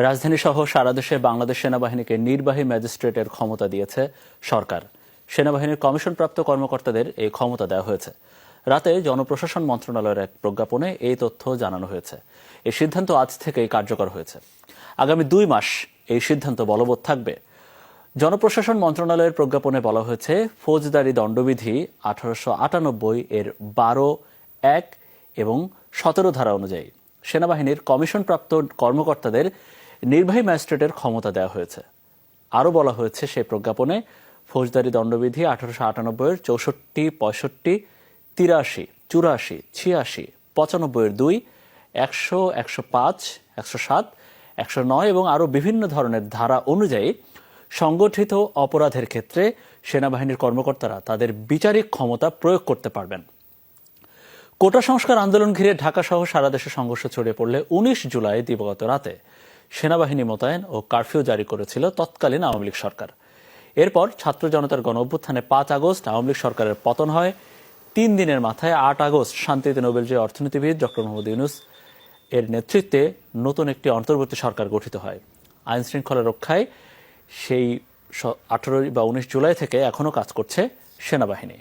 রাজধানীসহ সারা দেশে বাংলাদেশ সেনাবাহিনীকে নির্বাহী ম্যাজিস্ট্রেটের ক্ষমতা দিয়েছে সরকার। সেনাবাহিনীর কমিশনপ্রাপ্ত কর্মকর্তাদের এই ক্ষমতা দেওয়া হয়েছে। রাতে জনপ্রশাসন মন্ত্রণালয়ের এক প্রজ্ঞাপনে এই তথ্য জানানো হয়েছে। এই সিদ্ধান্ত আজ থেকেই কার্যকর হয়েছে। আগামী 2 মাস এই সিদ্ধান্ত বলবৎ থাকবে। জনপ্রশাসন মন্ত্রণালয়ের প্রজ্ঞাপনে বলা হয়েছে, ফৌজদারি দণ্ডবিধি 1898 এর 12(1) এবং 17 ধারা অনুযায়ী সেনাবাহিনীর কমিশনপ্রাপ্ত কর্মকর্তাদের নির্বাহী ম্যাজিস্ট্রেটের ক্ষমতা দেওয়া হয়েছে। আরও বলা হয়েছে সেই প্রজ্ঞাপনে, ফৌজদারি দণ্ডবিধি 1898 এর 64, 65, 83, 84, 86, 95 এর 2, 100, 105, 107, 109 এবং আরও বিভিন্ন ধরনের ধারা অনুযায়ী সংগঠিত অপরাধের ক্ষেত্রে সেনাবাহিনীর কর্মকর্তারা তাদের বিচারিক ক্ষমতা প্রয়োগ করতে পারবেন। কোটা সংস্কার আন্দোলন ঘিরে ঢাকাসহ সারা দেশে সংঘর্ষ ছড়িয়ে পড়লে 19 জুলাই দিবাগত রাতে সেনাবাহিনী মোতায়েন ও কারফিউ জারি করেছিল তৎকালীন আওয়ামী লীগ সরকার। এরপর ছাত্র জনতার গণঅভ্যুত্থানে 5 আগস্ট আওয়ামী লীগ সরকারের পতন হয়। 3 দিনের মাথায় 8 আগস্ট শান্তিতে নোবেলজয়ী অর্থনীতিবিদ ডক্টর মোহাম্মদ ইউনূস এর নেতৃত্বে নতুন একটি অন্তর্বর্তী সরকার গঠিত হয়। আইন শৃঙ্খলা রক্ষায় সেই 18 বা 19 জুলাই থেকে এখনও কাজ করছে সেনাবাহিনী।